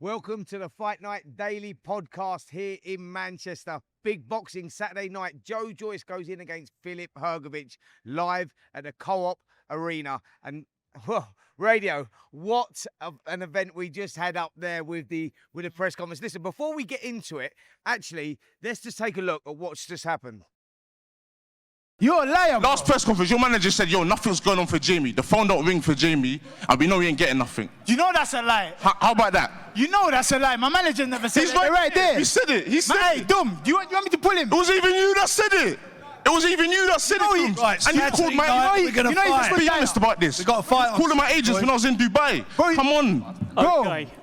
Welcome to the Fight Night Daily podcast here in Manchester. Big boxing Saturday night. Joe Joyce goes in against Filip Hrgovic live at the Co-op Arena. And well, Radio, what an event we just had up there with the press conference. Listen, before we get into it, actually, let's just take a look at what's just happened. You're a liar, bro. Last press conference, your manager said, yo, nothing's going on for Jeamie. The phone don't ring for Jeamie, and we know he ain't getting nothing. You know that's a lie. How about that? You know that's a lie. My manager never said that. Right there. He said it. He said Hey, it. dumb. Do you want me to pull him? It was even you that said it. It was even you that said it. Right, and you called my... We're going to fight. Be honest about this. We got to fight. Calling my agents when I was in Dubai. Bro, come on.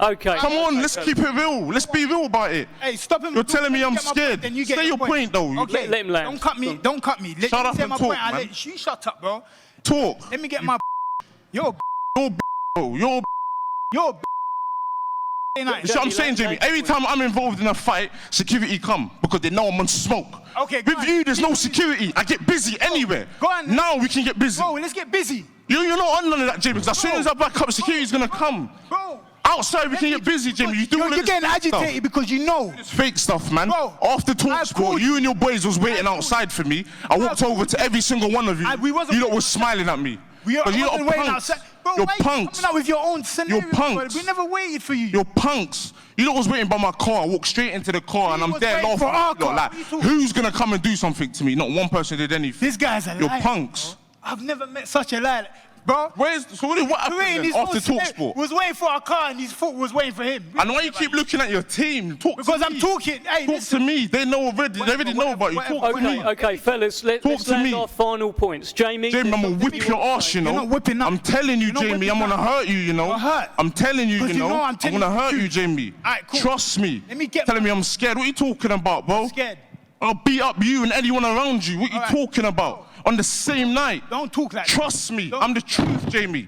Okay. Come on, let's keep it real. Let's be real about it. Hey, stop him. You're telling me I'm scared. Say your point, though. Okay, let him land. Don't cut me. Don't cut me. Shut up and talk, man. You shut up, bro. Talk. Let me get my... You're... You're... That's what I'm saying, Jeamie. Every time I'm involved in a fight, security come because they know I'm on smoke. Okay, with you, there's no security. I get busy anywhere. Go on. Now we can get busy. Bro, let's get busy. You're not on none of that, Jeamie, because as soon as I back up, security's gonna come. Bro. Outside, we can get busy, Jeamie. You're getting agitated because you know. It's fake stuff, man. Bro, after talkSPORT, you and your boys was waiting outside for me. I walked over to every single one of you. You lot was smiling at me. Because you lot are punks. Bro, you're punks. Coming out with your own scenario. You're punks. We never waited for you. You're punks. You lot was waiting by my car. I walked straight into the car and I'm there laughing. Like, who's gonna come and do something to me? Not one person did anything. This guy's a liar. You're punks. I've never met such a liar. Bro, what happened then after talkSPORT? Was waiting for our car and his foot was waiting for him. And why you keep looking at your team? Because I'm talking. Hey, talk to me. They know already. They already know about you. Talk to me. Okay, fellas, let's land our final points. Jeamie, I'm gonna whip your ass, you know. You're not whipping up. I'm telling you, Jeamie, I'm gonna hurt you, you know. You're hurt. I'm telling you, you know. I'm gonna hurt you, Jeamie. Alright, cool. Trust me. Let me get telling me I'm scared. What are you talking about, bro? I'm scared. I'll beat up you and anyone around you. What are you talking about? On the same night. Don't talk like that. Trust me. I'm the truth, Jeamie.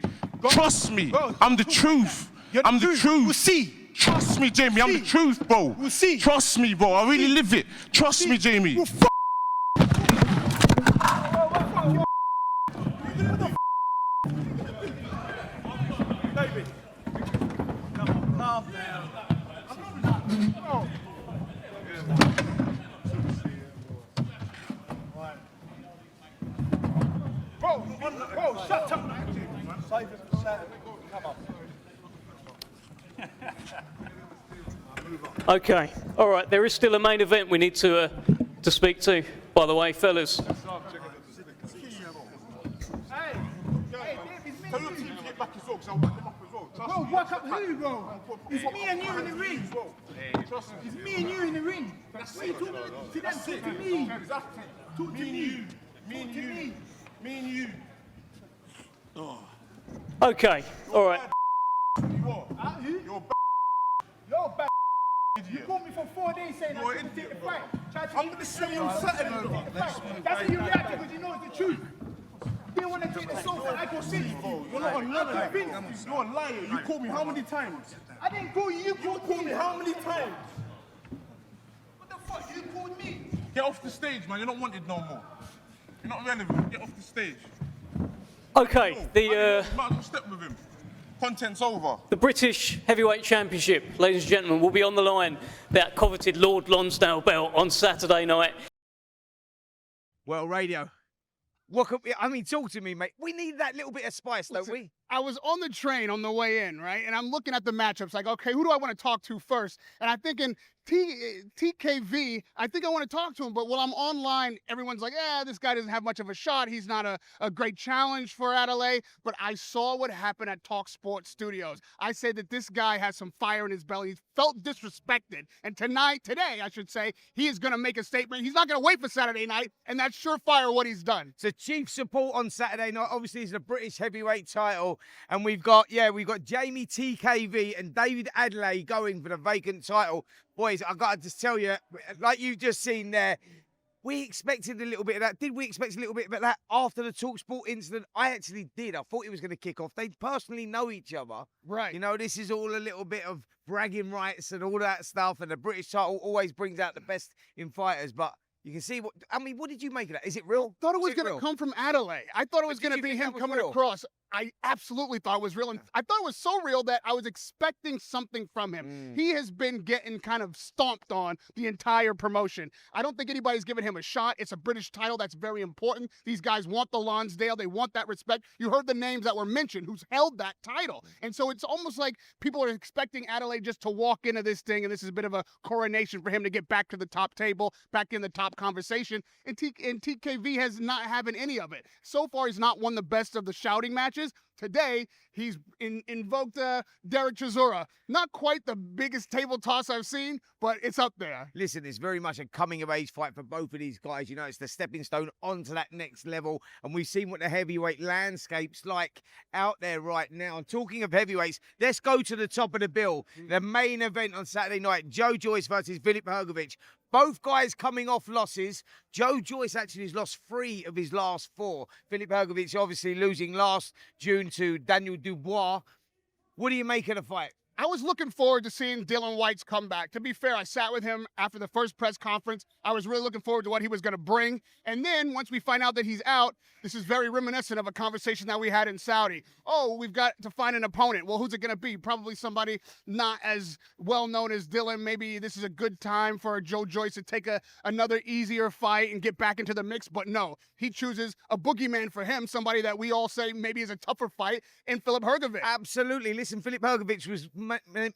Trust me. I'm the truth. I'm the truth. We'll see. Trust me, Jeamie. I'm the truth, bro. We'll see. Trust me, bro. I really live it. Trust me, Jeamie. David. Come on, man. Bro, shut up. Okay, all right. There is still a main event we need to speak to. By the way, fellas. Tell your team to get back as well, because I'll back them up as well. Bro, back up who, bro? It's me and you in the ring. It's me and you in the ring. That's it. Talk to them, talk to me. Exactly. Talk to me. Me and you. Oh. Okay, all right. You're bad. You called me for 4 days saying I couldn't take the fight. I'm going to see you on Saturday. That's how you reacted because you know it's the truth. You didn't want to take the sofa. I got finished. You're not a liar. You're a liar. You called me how many times? I didn't call you. You called me how many times? What the fuck? You called me. Get off the stage, man. You're not wanted no more. You're not relevant. Get off the stage. Okay, Step with him. Content's over. The British Heavyweight Championship, ladies and gentlemen, will be on the line. That coveted Lord Lonsdale belt on Saturday night. Well, Radio, talk to me, mate. We need that little bit of spice, don't we? I was on the train on the way in, right? And I'm looking at the matchups like, okay, who do I want to talk to first? And I'm thinking, TKV, I think I want to talk to him. But while I'm online, everyone's like, this guy doesn't have much of a shot. He's not a great challenge for Adeleye. But I saw what happened at talkSPORT Studios. I said that this guy has some fire in his belly. He felt disrespected. And today, I should say, he is going to make a statement. He's not going to wait for Saturday night. And that's surefire what he's done. So chief support on Saturday night, obviously, is the British heavyweight title. And we've got Jeamie TKV and David Adeleye going for the vacant title. Boys, I've got to just tell you, like you've just seen there, we expected a little bit of that. Did we expect a little bit of that after the talkSPORT incident? I actually did. I thought it was going to kick off. They personally know each other. Right. You know, this is all a little bit of bragging rights and all that stuff. And the British title always brings out the best in fighters. But you can see what did you make of that? Is it real? I thought it was going to come from Adeleye. I thought it was going to be him coming across. I absolutely thought was real. And I thought it was so real that I was expecting something from him. He has been getting kind of stomped on the entire promotion. I don't think anybody's giving him a shot. It's a British title. That's very important. These guys want the Lonsdale. They want that respect. You heard the names that were mentioned who's held that title. And so it's almost like people are expecting Adeleye just to walk into this thing, and this is a bit of a coronation for him to get back to the top table, back in the top conversation. And TKV has not having any of it. So far, he's not won the best of the shouting matches. Today, he's invoked Derek Chisora. Not quite the biggest table toss I've seen, but it's up there. Listen, it's very much a coming-of-age fight for both of these guys. You know, it's the stepping stone onto that next level. And we've seen what the heavyweight landscape's like out there right now. And talking of heavyweights, let's go to the top of the bill. The main event on Saturday night, Joe Joyce versus Filip Hrgovic. Both guys coming off losses. Joe Joyce actually has lost 3 of his last 4. Filip Hrgovic obviously losing last June to Daniel Dubois. What do you make of the fight? I was looking forward to seeing Dillian Whyte's comeback. To be fair, I sat with him after the first press conference. I was really looking forward to what he was going to bring. And then once we find out that he's out, this is very reminiscent of a conversation that we had in Saudi. Oh, we've got to find an opponent. Well, who's it going to be? Probably somebody not as well known as Dillian. Maybe this is a good time for Joe Joyce to take another easier fight and get back into the mix. But no, he chooses a boogeyman for him, somebody that we all say maybe is a tougher fight in Filip Hrgovic. Absolutely. Listen, Filip Hrgovic was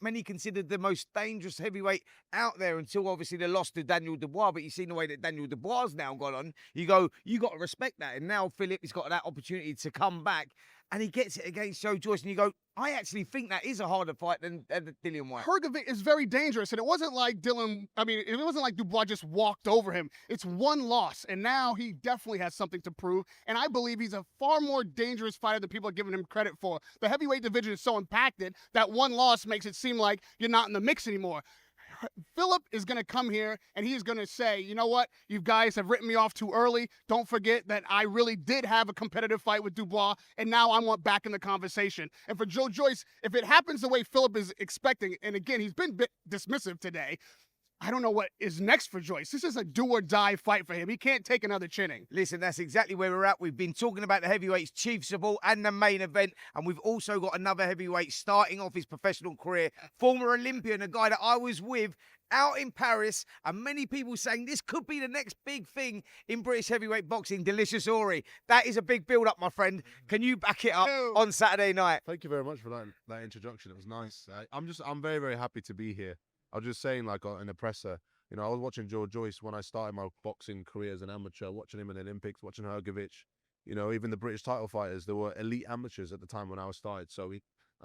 many considered the most dangerous heavyweight out there until obviously the loss to Daniel Dubois. But you've seen the way that Daniel Dubois has now gone on. You got to respect that. And now Filip has got that opportunity to come back, and he gets it against Joe Joyce. And you go, I actually think that is a harder fight than Dillian Whyte. Hrgovic is very dangerous, and it wasn't like it wasn't like Dubois just walked over him. It's one loss, and now he definitely has something to prove, and I believe he's a far more dangerous fighter than people are giving him credit for. The heavyweight division is so impacted that one loss makes it seem like you're not in the mix anymore. Filip is going to come here and he's going to say, you know what? You guys have written me off too early. Don't forget that I really did have a competitive fight with Dubois, and now I want back in the conversation. And for Joe Joyce, if it happens the way Filip is expecting, and again, he's been a bit dismissive today, I don't know what is next for Joyce. This is a do-or-die fight for him. He can't take another chinning. Listen, that's exactly where we're at. We've been talking about the heavyweights, Chiefs of all, and the main event, and we've also got another heavyweight starting off his professional career, former Olympian, a guy that I was with out in Paris, and many people saying this could be the next big thing in British heavyweight boxing, Delicious Orie. That is a big build-up, my friend. Can you back it up on Saturday night? Thank you very much for that introduction. It was nice. I'm very, very happy to be here. I was just saying, like, in the presser, you know, I was watching Joe Joyce when I started my boxing career as an amateur, watching him in the Olympics, watching Hrgovic. You know, even the British title fighters, there were elite amateurs at the time when I was started. So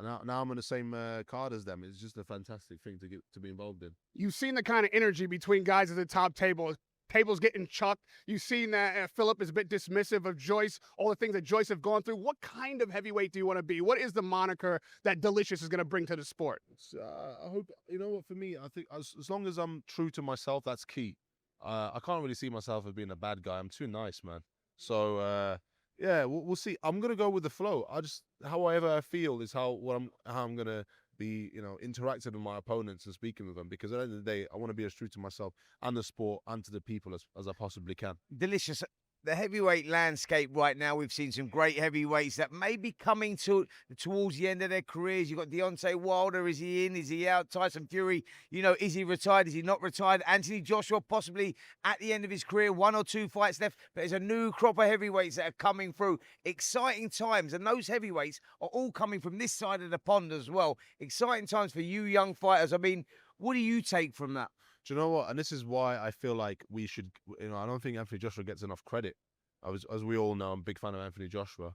now I'm on the same card as them. It's just a fantastic thing to be involved in. You've seen the kind of energy between guys at the top table. Tables getting chucked. You've seen that Filip is a bit dismissive of Joyce, all the things that Joyce have gone through. What kind of heavyweight do you want to be? What is the moniker that Delicious is going to bring to the sport? I hope, you know what, for me, I think as long as I'm true to myself, that's key. I can't really see myself as being a bad guy. I'm too nice, man. So, yeah, we'll see. I'm going to go with the flow. However I feel is how I'm going to be, you know, interacting with my opponents and speaking with them, because at the end of the day, I want to be as true to myself and the sport and to the people as I possibly can. Delicious. The heavyweight landscape right now, we've seen some great heavyweights that may be coming towards the end of their careers. You've got Deontay Wilder. Is he in? Is he out? Tyson Fury, you know, is he retired? Is he not retired? Anthony Joshua possibly at the end of his career, 1 or 2 fights left. But there's a new crop of heavyweights that are coming through. Exciting times. And those heavyweights are all coming from this side of the pond as well. Exciting times for you young fighters. I mean, what do you take from that? Do you know what? And this is why I feel like we should, you know, I don't think Anthony Joshua gets enough credit. As we all know, I'm a big fan of Anthony Joshua.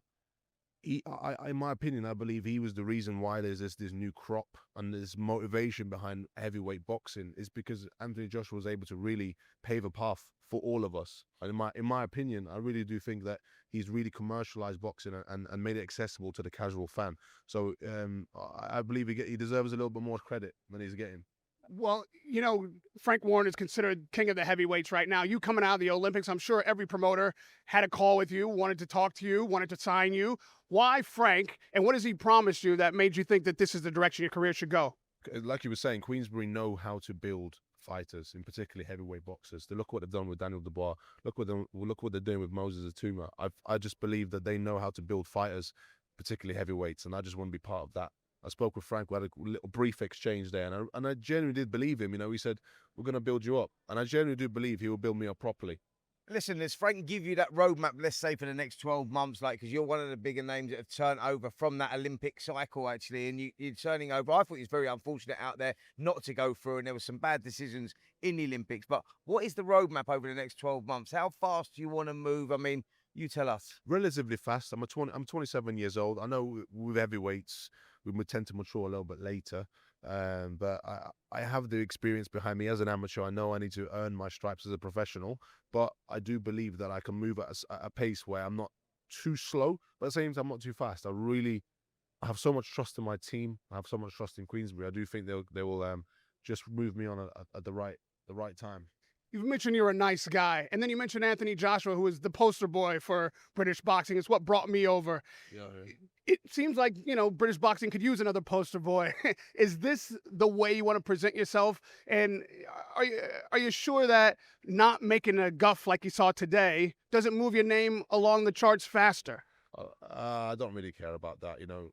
In my opinion, I believe he was the reason why there's this new crop and this motivation behind heavyweight boxing, is because Anthony Joshua was able to really pave a path for all of us. And in my opinion, I really do think that he's really commercialized boxing and made it accessible to the casual fan. So I believe he deserves a little bit more credit than he's getting. Well, you know, Frank Warren is considered king of the heavyweights right now. You coming out of the Olympics, I'm sure every promoter had a call with you, wanted to talk to you, wanted to sign you. Why Frank? And what has he promised you that made you think that this is the direction your career should go? Like you were saying, Queensberry know how to build fighters, in particularly heavyweight boxers. They look what they've done with Daniel Dubois. Look what they're doing with Moses Atuma. I just believe that they know how to build fighters particularly heavyweights, and I just want to be part of that. I spoke with Frank. We had a little brief exchange there, and I genuinely did believe him. You know, he said, we're going to build you up. And I genuinely do believe he will build me up properly. Listen, does Frank give you that roadmap, let's say, for the next 12 months? Like, because you're one of the bigger names that have turned over from that Olympic cycle, actually, and you're turning over. I thought it was very unfortunate out there not to go through, and there were some bad decisions in the Olympics. But what is the roadmap over the next 12 months? How fast do you want to move? I mean, you tell us. Relatively fast. I'm 27 years old. I know with heavyweights, we would tend to mature a little bit later. But I have the experience behind me as an amateur. I know I need to earn my stripes as a professional, but I do believe that I can move at a pace where I'm not too slow, but at the same time, I'm not too fast. I have so much trust in my team. I have so much trust in Queensbury. I do think they will just move me on at the right time. You've mentioned you're a nice guy, and then you mentioned Anthony Joshua, who is the poster boy for British boxing. It's what brought me over. Yeah. It seems like, you know, British boxing could use another poster boy. Is this the way you want to present yourself? And are you sure that not making a guff like you saw today doesn't move your name along the charts faster? I don't really care about that. You know,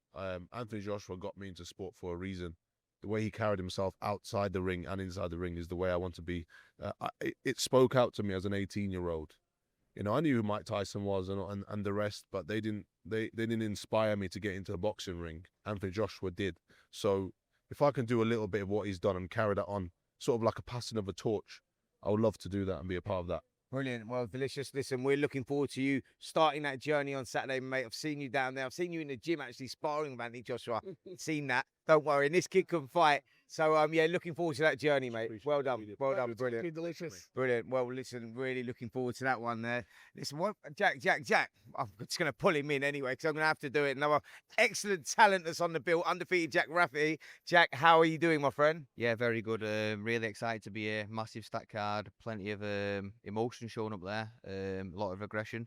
Anthony Joshua got me into sport for a reason. The way he carried himself outside the ring and inside the ring is the way I want to be. It spoke out to me as an 18-year-old. You know, I knew who Mike Tyson was and the rest, but they didn't inspire me to get into the boxing ring. Anthony Joshua did. So if I can do a little bit of what he's done and carry that on, sort of like a passing of a torch, I would love to do that and be a part of that. Brilliant. Well, Delicious, listen, we're looking forward to you starting that journey on Saturday, mate. I've seen you down there. I've seen you in the gym actually sparring with Anthony Joshua. Seen that. Don't worry. And this kid can fight. So, yeah, looking forward to that journey, mate. Well done. Well done. Brilliant. Delicious. Brilliant. Well, listen, really looking forward to that one there. Listen, Jack. I'm just going to pull him in anyway because I'm going to have to do it. Another excellent talent that's on the bill, undefeated Jack Rafferty. Jack, how are you doing, my friend? Yeah, very good. Really excited to be here. Massive stat card, plenty of emotion showing up there, a lot of aggression,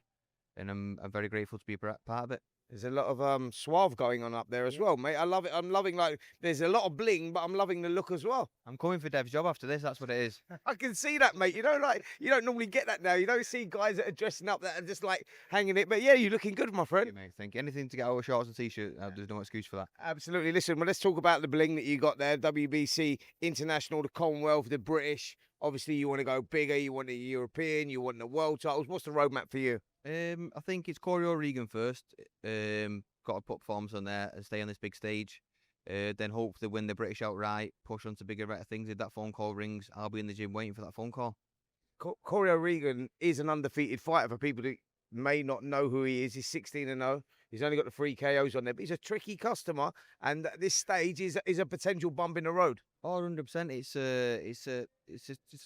and I'm very grateful to be a part of it. There's a lot of suave going on up there as well, mate. I love it. I'm loving, like, there's a lot of bling, but I'm loving the look as well. I'm coming for Dev's job after this. That's what it is. I can see that, mate. You know, like, you don't normally get that now. You don't see guys that are dressing up that are just like hanging it. But yeah, you're looking good, my friend. Thank you, mate. Thank you. Anything to get out of shorts and t-shirt, there's no excuse for that. Absolutely. Listen, well, let's talk about the bling that you got there. WBC, International, the Commonwealth, the British. Obviously, you want to go bigger. You want the European. You want the world titles. What's the roadmap for you? I think it's Corey O'Regan first. Got to put forms on there and stay on this big stage. Then hopefully win the British outright, push on to bigger, better things. If that phone call rings, I'll be in the gym waiting for that phone call. Corey O'Regan is an undefeated fighter for people that may not know who he is. He's 16-0. He's only got the 3 KOs on there, but he's a tricky customer. And at this stage is a potential bump in the road. Oh, 100%. It's a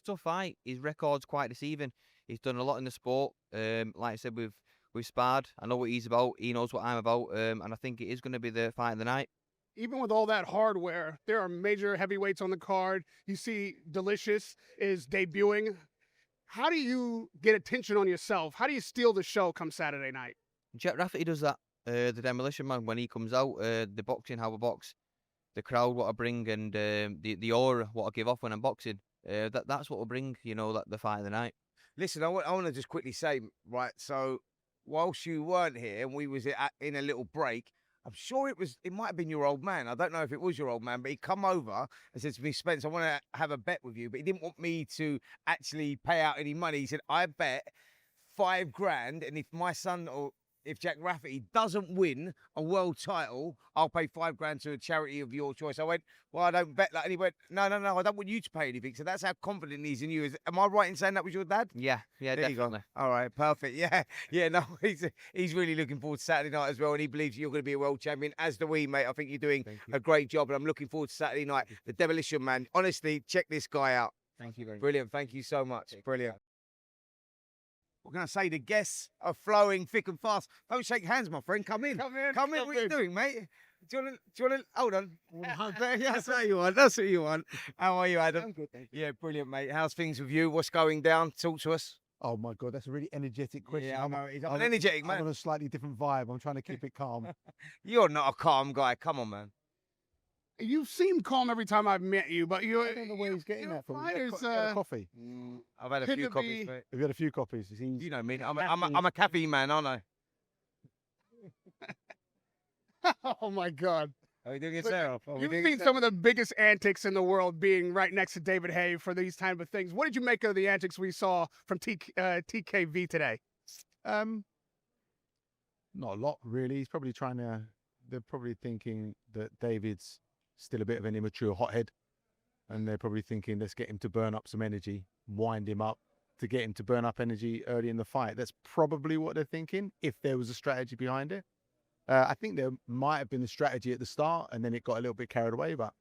tough fight. His record's quite deceiving. He's done a lot in the sport. Like I said, we've sparred. I know what he's about. He knows what I'm about. And I think it is going to be the fight of the night. Even with all that hardware, there are major heavyweights on the card. You see Delicious is debuting. How do you get attention on yourself? How do you steal the show come Saturday night? Jack Rafferty does that. The Demolition Man, when he comes out, the boxing, how I box, the crowd, what I bring, and the aura, what I give off when I'm boxing. That's what will bring, you know, the fight of the night. Listen, I want to just quickly say, right, so whilst you weren't here and we was in a little break, I'm sure it might have been your old man. I don't know if it was your old man, but he come over and said to me, Spence, I want to have a bet with you, but he didn't want me to actually pay out any money. He said, I bet $5,000, and if my son or if Jack Rafferty doesn't win a world title, I'll pay $5,000 to a charity of your choice. I went, well, I don't bet that. And he went, no, I don't want you to pay anything. So that's how confident he's in you. Am I right in saying that was your dad? Yeah, there definitely. You go. All right, perfect. Yeah, no, he's really looking forward to Saturday night as well, and he believes you're going to be a world champion, as do we, mate. I think you're doing a great job, and I'm looking forward to Saturday night. The Demolition Man. Honestly, check this guy out. Thank you very much. Brilliant. Thank you so much. Brilliant. What can I say? The guests are flowing thick and fast. Don't shake hands, my friend. Come in. Come in. What are you doing, mate? Do you want to, hold on. Yeah, that's what you want. That's what you want. How are you, Adam? I'm good, thank you. Yeah, brilliant, mate. How's things with you? What's going down? Talk to us. Oh my God, that's a really energetic question. Yeah, I know. He's an energetic man. I'm on a slightly different vibe. I'm trying to keep it calm. You're not a calm guy. Come on, man. You seem calm every time I've met you, but you're. I don't know where he's getting that from. Fighters, You had a coffee. I've had a few copies, mate. Have you had a few copies? You know me. I'm a caffeine man, aren't I? Oh my God. Are we doing it, Look, Sarah? Are we You've doing seen it, some of the biggest antics in the world being right next to David Hay for these type of things. What did you make of the antics we saw from TKV today? Not a lot, really. He's probably trying to. They're probably thinking that David's still a bit of an immature hothead, and they're probably thinking, let's get him to burn up some energy, wind him up to get him to burn up energy early in the fight. That's probably what they're thinking, if there was a strategy behind it. I think there might have been a strategy at the start, and then it got a little bit carried away, but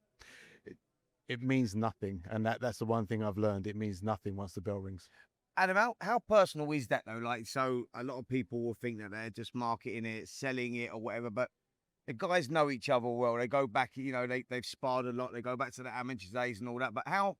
it means nothing. And that's the one thing I've learned. It means nothing once the bell rings. Adam, how personal is that though? Like, so a lot of people will think that they're just marketing it, selling it, or whatever. But the guys know each other well. They go back, you know, they've sparred a lot. They go back to the amateur days and all that. But how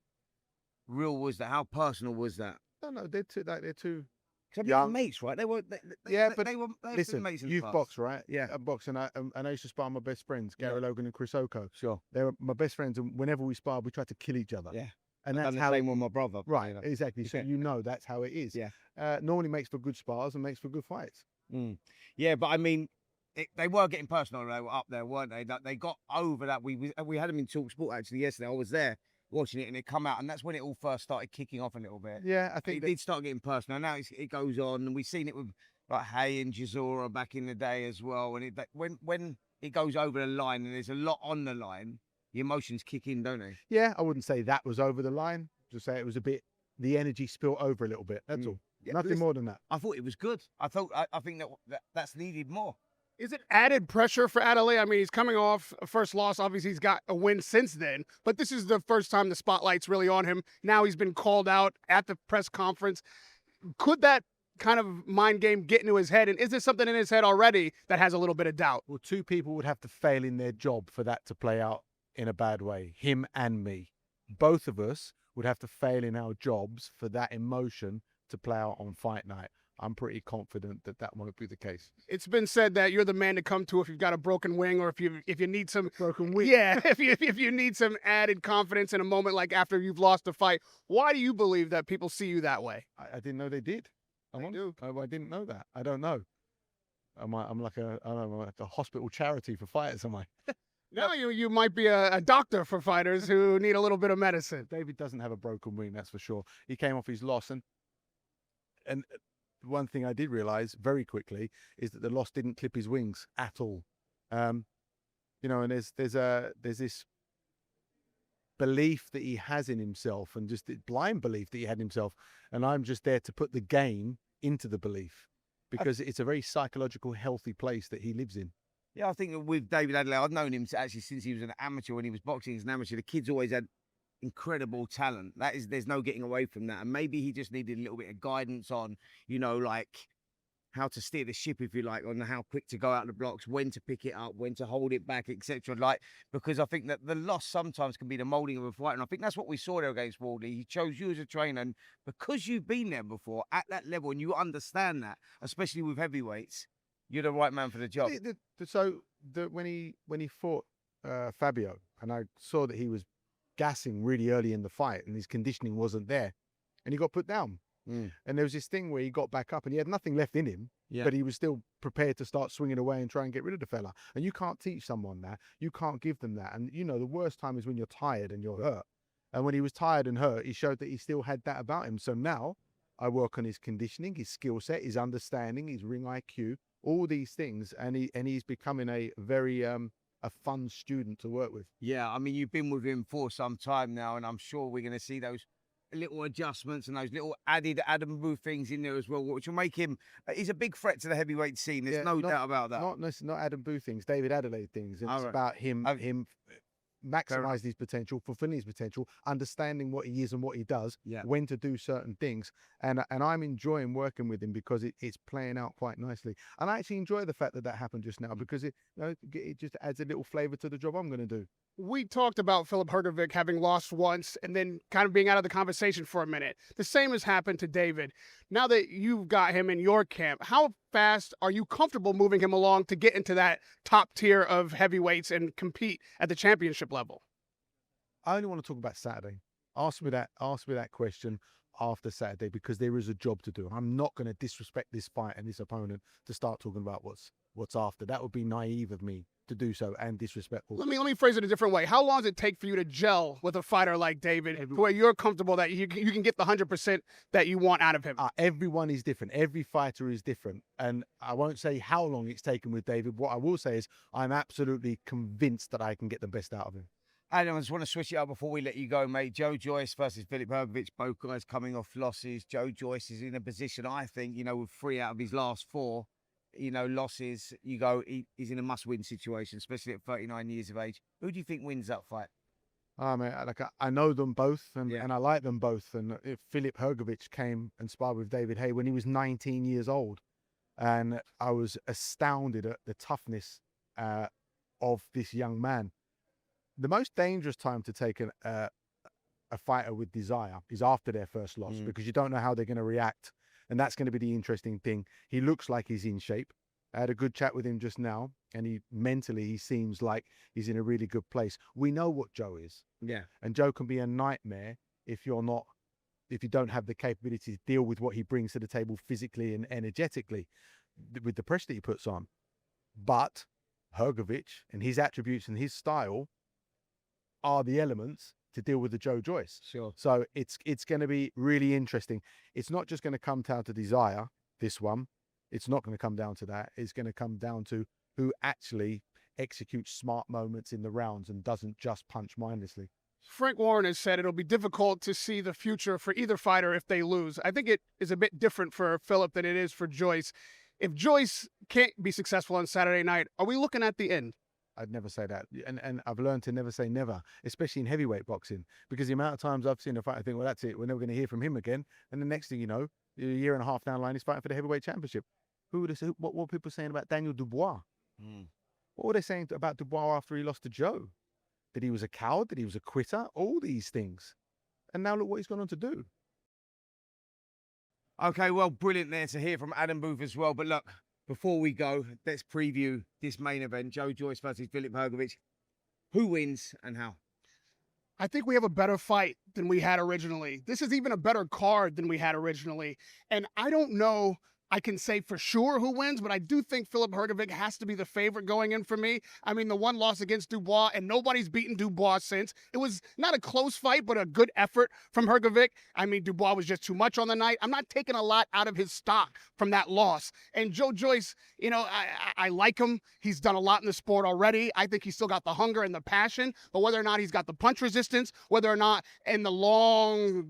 real was that? How personal was that? No, they're too Because young. mates, right? They were, But they were listen, mates in the youth past. box, right? Yeah. I box, and I used to spar my best friends, Gary Yeah. Logan and Chris Oko. Sure. They were my best friends, and whenever we sparred, we tried to kill each other. Yeah. And I've that's done the how same with my brother. Right, you know. exactly. So Yeah. you know that's how it is. Yeah. Normally makes for good spars and makes for good fights. Yeah, but I mean, they were getting personal. They were up there, weren't they? They got over that. We had them in talkSPORT actually yesterday. I was there watching it, and it come out, and that's when it all first started kicking off a little bit. Yeah, I It think did start getting personal. Now it goes on, and we've seen it with like Hay and Jazora back in the day as well. And when it goes over the line, and there's a lot on the line, the emotions kick in, don't they? yeah, I wouldn't say that was over the line. Just say it was a bit. The energy spilled over a little bit. That's all. Yeah, Nothing listen, more than that. I thought it was good. I think that's needed more. Is it added pressure for Adeleye? I mean, he's coming off a first loss. Obviously, he's got a win since then, but this is the first time the spotlight's really on him. Now he's been called out at the press conference. Could that kind of mind game get into his head? And is there something in his head already that has a little bit of doubt? Well, two people would have to fail in their job for that to play out in a bad way. Him and me. Both of us would have to fail in our jobs for that emotion to play out on fight night. I'm pretty confident that that won't be the case. It's been said that you're the man to come to if you've got a broken wing, or if you need some Broken wing. Yeah, if you need some added confidence in a moment like after you've lost a fight. Why do you believe that people see you that way? I didn't know they did. I didn't know that. I don't know. I'm like a hospital charity for fighters, am I? No, you might be a doctor for fighters who need a little bit of medicine. David doesn't have a broken wing, that's for sure. He came off his loss, and one thing I did realize very quickly is that the loss didn't clip his wings at all. You know, and there's this belief that he has in himself, and just the blind belief that he had in himself, and I'm just there to put the game into the belief, because it's a very psychological, healthy place that he lives in. Yeah, I think with David Adeleye, I've known him actually since he was an amateur. When he was boxing as an amateur, the kid's always had incredible talent. There's no getting away from that. And maybe he just needed a little bit of guidance on, you know, like how to steer the ship, if you like, on how quick to go out the blocks, when to pick it up, when to hold it back, etc. Like, because I think that the loss sometimes can be the moulding of a fight, and I think that's what we saw there against Wardley. He chose you as a trainer, and because you've been there before at that level and you understand that, especially with heavyweights, you're the right man for the job. When he fought Fabio, and I saw that he was gassing really early in the fight, and his conditioning wasn't there, and he got put down. And there was this thing where he got back up, and he had nothing left in him, but he was still prepared to start swinging away and try and get rid of the fella. And you can't teach someone that. You can't give them that. And you know, the worst time is when you're tired and you're hurt. And when he was tired and hurt, he showed that he still had that about him. So now I work on his conditioning, his skill set, his understanding, his ring IQ, all these things, and he's becoming a very a fun student to work with. Yeah, I mean, you've been with him for some time now, and I'm sure we're going to see those little adjustments and those little added Adam Booth things in there as well, which will make him, he's a big threat to the heavyweight scene. There's no doubt about that. Not Adam Booth things, David Adeleye things. It's about him maximizing his potential, fulfilling his potential, understanding what he is and what he does, when to do certain things. And I'm enjoying working with him because it's playing out quite nicely. And I actually enjoy the fact that happened just now, because it just adds a little flavor to the job I'm going to do. We talked about Filip Hrgovic having lost once and then kind of being out of the conversation for a minute. The same has happened to David. Now that you've got him in your camp, how fast are you comfortable moving him along to get into that top tier of heavyweights and compete at the championship level? I only want to talk about Saturday. Ask me that question after Saturday, because there is a job to do. I'm not going to disrespect this fight and this opponent to start talking about what's after. That would be naive of me to do so and disrespectful. Let me phrase it a different way. How long does it take for you to gel with a fighter like David, to where you're comfortable that you can get the 100% that you want out of him? Everyone is different. Every fighter is different. And I won't say how long it's taken with David. What I will say is I'm absolutely convinced that I can get the best out of him. Adam, I just want to switch it up before we let you go, mate. Joe Joyce versus Filip Hrgovic, both guys coming off losses. Joe Joyce is in a position, I think, with 3 out of his last 4, losses. He's in a must-win situation, especially at 39 years of age. Who do you think wins that fight? Mate, I know them both, and I like them both. And Filip Hrgovic came and sparred with David Haye when he was 19 years old. And I was astounded at the toughness of this young man. The most dangerous time to take a fighter with desire is after their first loss, because you don't know how they're going to react. And that's going to be the interesting thing. He looks like he's in shape. I had a good chat with him just now, and he seems like he's in a really good place. We know what Joe is. Yeah. And Joe can be a nightmare if you don't have the capability to deal with what he brings to the table physically and energetically with the pressure that he puts on. But Hrgovic and his attributes and his style are the elements to deal with the Joe Joyce. Sure. So it's going to be really interesting. It's not just going to come down to desire, this one. It's not going to come down to that. It's going to come down to who actually executes smart moments in the rounds and doesn't just punch mindlessly. Frank Warren has said it'll be difficult to see the future for either fighter if they lose. I think it is a bit different for Filip than it is for Joyce. If Joyce can't be successful on Saturday night, are we looking at the end? I'd never say that. And I've learned to never say never, especially in heavyweight boxing, because the amount of times I've seen a fight, I think, well, that's it. We're never going to hear from him again. And the next thing you know, a year and a half down the line, he's fighting for the heavyweight championship. What were people saying about Daniel Dubois? What were they saying about Dubois after he lost to Joe? That he was a coward, that he was a quitter, all these things. And now look what he's gone on to do. Okay, well, brilliant there to hear from Adam Booth as well. But look, before we go, let's preview this main event, Joe Joyce versus Filip Hrgovic. Who wins and how? I think we have a better fight than we had originally. This is even a better card than we had originally. And I don't know I can say for sure who wins, but I do think Filip Hrgovic has to be the favorite going in for me. I mean, the one loss against Dubois, and nobody's beaten Dubois since. It was not a close fight, but a good effort from Hrgovic. I mean, Dubois was just too much on the night. I'm not taking a lot out of his stock from that loss. And Joe Joyce, I like him. He's done a lot in the sport already. I think he's still got the hunger and the passion, but whether or not he's got the punch resistance, whether or not in the long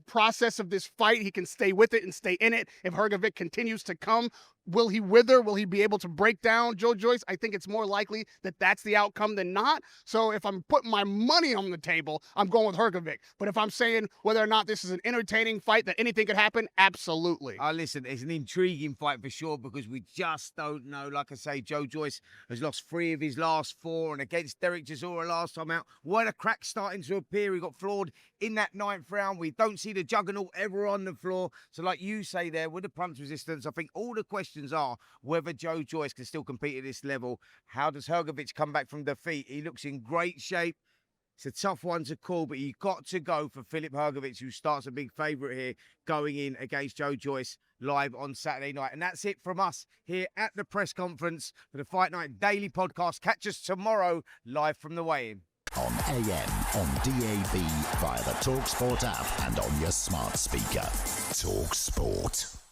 process of this fight he can stay with it and stay in it. If Hrgovic continues to come, will he wither? Will he be able to break down Joe Joyce? I think it's more likely that that's the outcome than not. So if I'm putting my money on the table, I'm going with Hrgovic. But if I'm saying whether or not this is an entertaining fight, that anything could happen, absolutely. Listen, it's an intriguing fight for sure because we just don't know. Like I say, Joe Joyce has lost 3 of his last 4, and against Derek Chisora last time out, were the cracks starting to appear. He got floored in that 9th round. We don't see the juggernaut ever on the floor. So like you say there, with the punch resistance, I think all the questions are whether Joe Joyce can still compete at this level. How does Hrgovic come back from defeat? He looks in great shape. It's a tough one to call, but you've got to go for Filip Hrgovic, who starts a big favourite here, going in against Joe Joyce live on Saturday night. And that's it from us here at the press conference for the Fight Night Daily podcast. Catch us tomorrow live from the weigh-in. On AM, on DAB, via the talkSPORT app and on your smart speaker. talkSPORT.